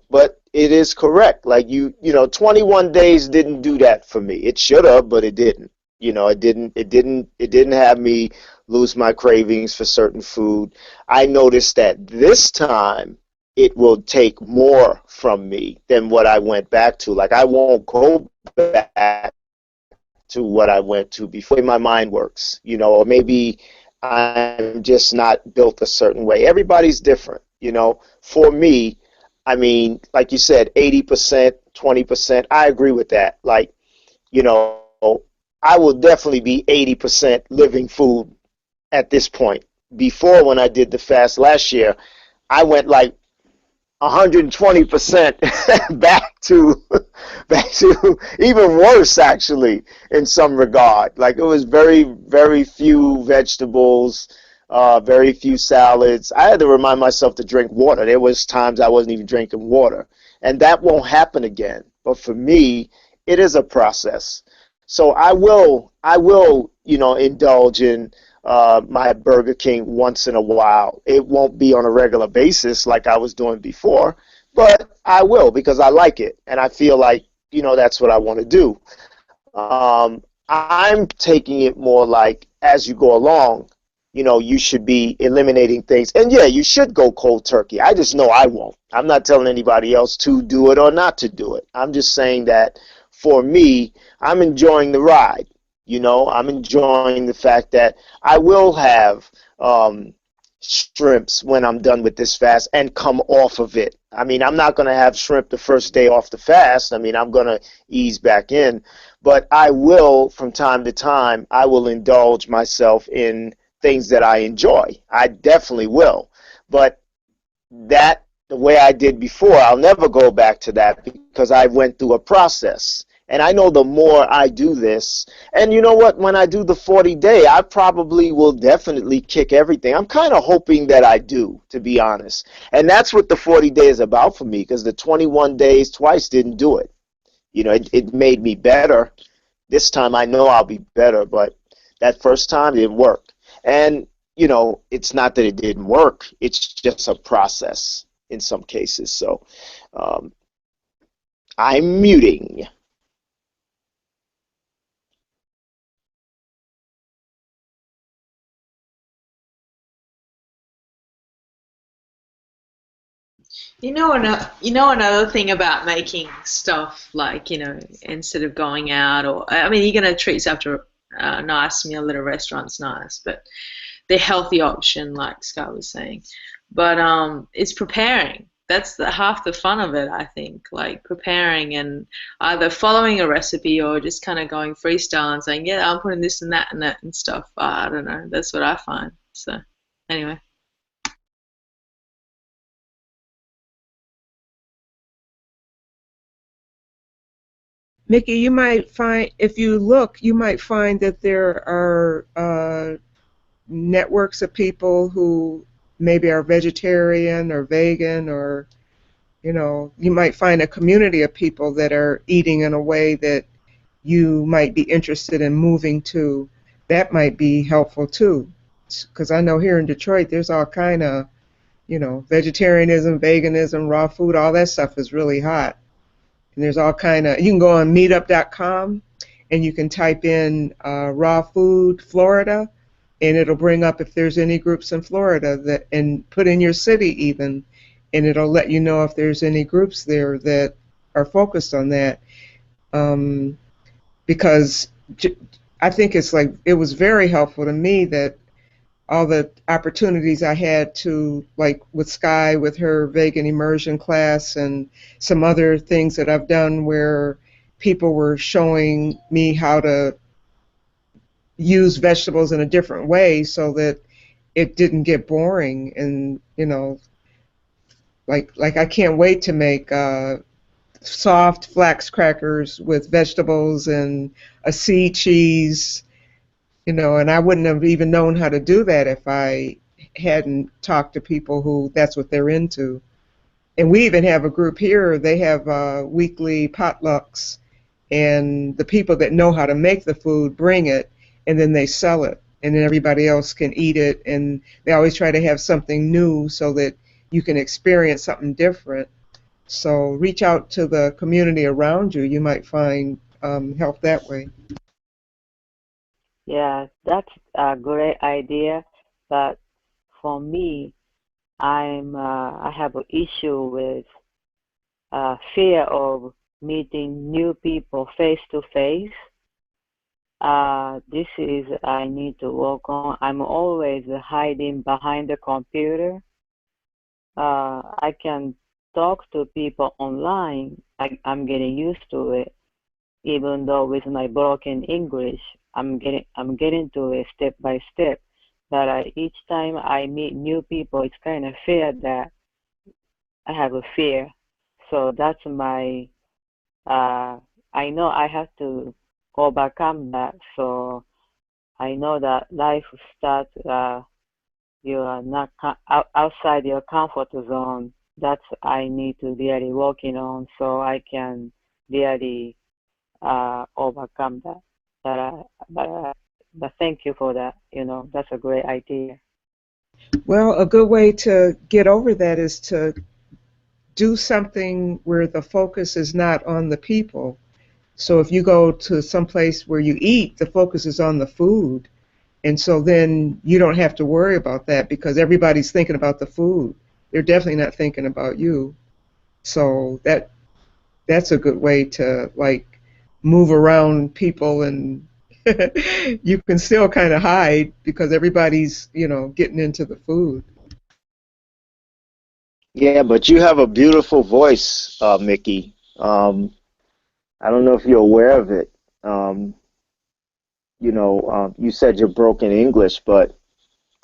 But it is correct. Like 21 days didn't do that for me. It should have, but it didn't. It didn't have me lose my cravings for certain food. I noticed that this time it will take more from me than what I went back to. Like I won't go back to what I went to before. My mind works, or maybe I'm just not built a certain way. Everybody's different. For me, I mean, like you said, 80%, 20%, I agree with that. Like, you know, I will definitely be 80% living food at this point. Before, when I did the fast last year, I went like 120% back to back to even worse, actually, in some regard. Like it was very, very few vegetables, very few salads. I had to remind myself to drink water. There was times I wasn't even drinking water, and that won't happen again. But for me, it is a process. So I will, indulge in my Burger King once in a while. It won't be on a regular basis like I was doing before, but I will because I like it and I feel like, that's what I want to do. I'm taking it more like as you go along, you should be eliminating things. And yeah, you should go cold turkey. I just know I won't. I'm not telling anybody else to do it or not to do it. I'm just saying that for me, I'm enjoying the ride. I'm enjoying the fact that I will have shrimps when I'm done with this fast and come off of it. I mean, I'm not going to have shrimp the first day off the fast. I mean, I'm going to ease back in. But I will, from time to time, I will indulge myself in things that I enjoy. I definitely will. But the way I did before, I'll never go back to that because I went through a process. And I know the more I do this, and you know what, when I do the 40-day, I probably will definitely kick everything. I'm kind of hoping that I do, to be honest. And that's what the 40-day is about for me, because the 21 days twice didn't do it. It made me better. This time I know I'll be better, but that first time it didn't work. And, it's not that it didn't work. It's just a process in some cases. So I'm muting. Another thing about making stuff like instead of going out, or I mean, you're gonna treat yourself to a nice meal at a restaurant's nice, but the healthy option, like Scott was saying. But it's preparing. That's half the fun of it, I think. Like preparing and either following a recipe or just kind of going freestyle and saying, yeah, I'm putting this and that and that and stuff. I don't know. That's what I find. So anyway. Mickey, you might find, if you look, you might find that there are networks of people who maybe are vegetarian or vegan, or you might find a community of people that are eating in a way that you might be interested in moving to. That might be helpful too, because I know here in Detroit there's all kind of, vegetarianism, veganism, raw food, all that stuff is really hot. And there's all kind of, you can go on Meetupcom and you can type in raw food Florida, and it'll bring up if there's any groups in Florida, that, and put in your city even, and it'll let you know if there's any groups there that are focused on that. Because I think it's like it was very helpful to me that all the opportunities I had to, like with Sky with her vegan immersion class and some other things that I've done where people were showing me how to use vegetables in a different way so that it didn't get boring. And like I can't wait to make soft flax crackers with vegetables and a sea cheese. And I wouldn't have even known how to do that if I hadn't talked to people who that's what they're into. And we even have a group here. They have weekly potlucks, and the people that know how to make the food bring it, and then they sell it, and then everybody else can eat it. And they always try to have something new so that you can experience something different. So reach out to the community around you. You might find help that way. Yeah, that's a great idea, but for me, I have an issue with fear of meeting new people face to face. This is I need to work on. I'm always hiding behind the computer. I can talk to people online. I'm getting used to it, even though with my broken English, I'm getting to it step by step. But each time I meet new people, it's kind of fear that I have a fear. So that's my. I know I have to overcome that. So I know that life starts. You are not outside your comfort zone. That's I need to really working on so I can really overcome that. But but thank you for that. That's a great idea. Well, a good way to get over that is to do something where the focus is not on the people. So if you go to some place where you eat, the focus is on the food. And so then you don't have to worry about that because everybody's thinking about the food. They're definitely not thinking about you. So that's a good way to like move around people, and you can still kind of hide because everybody's, getting into the food. Yeah, but you have a beautiful voice, Mickey. I don't know if you're aware of it. You said you're broken English, but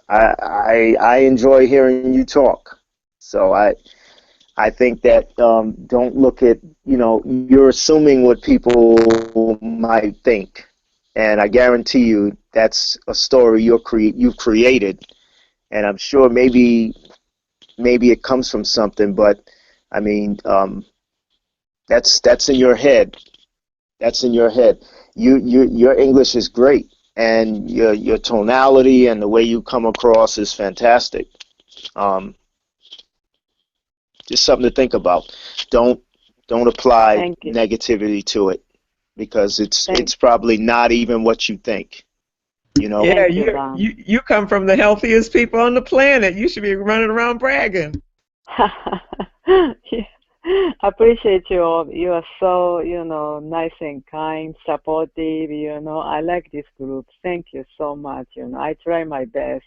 I enjoy hearing you talk. So I think that don't look at, you're assuming what people might think. And I guarantee you that's a story you've created. And I'm sure maybe it comes from something, but I mean, that's in your head. That's in your head. Your English is great, and your tonality and the way you come across is fantastic. Um, just something to think about. Don't don't apply Thank you. negativity to it because it's Thank it's probably not even what you think. You know. Yeah, thank you, you Ron. you you come from the healthiest people on the planet. You should be running around bragging. Yeah. I appreciate you all. You are so, nice and kind, supportive, I like this group. Thank you so much. I try my best.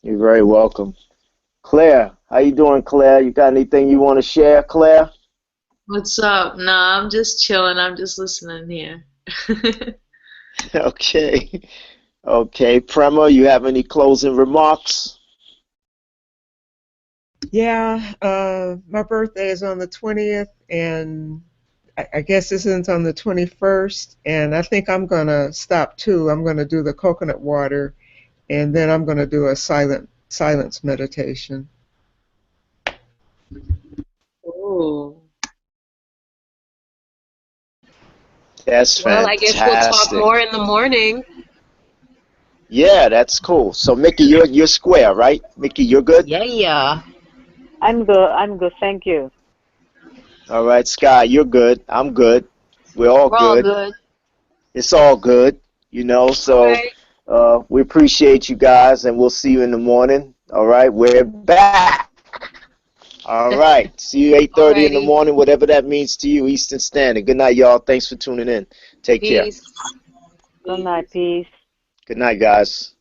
You're very welcome. Claire, how you doing, Claire? You got anything you want to share, Claire? What's up? Nah, I'm just chilling. I'm just listening here. Okay. Okay, Prema, you have any closing remarks? Yeah, my birthday is on the 20th, and I guess this isn't on the 21st, and I think I'm going to stop too. I'm going to do the coconut water, and then I'm going to do a silence meditation. Oh, That's Well, I guess we'll talk fantastic. more in the morning. Yeah, that's cool. So Mickey, you're square, right? Mickey, you're good? Yeah, yeah. I'm good. I'm good. Thank you. All right, Sky, you're good. I'm good. We're all We're all good. good. It's all good, All so right. we appreciate you guys and we'll see you in the morning. All right, we're back. All right. See you 8:30 in the Alrighty. morning, whatever that means to you, Eastern Standard. Good night, y'all. Thanks for tuning in. Take care. Peace. Good night. Peace. Good night, guys.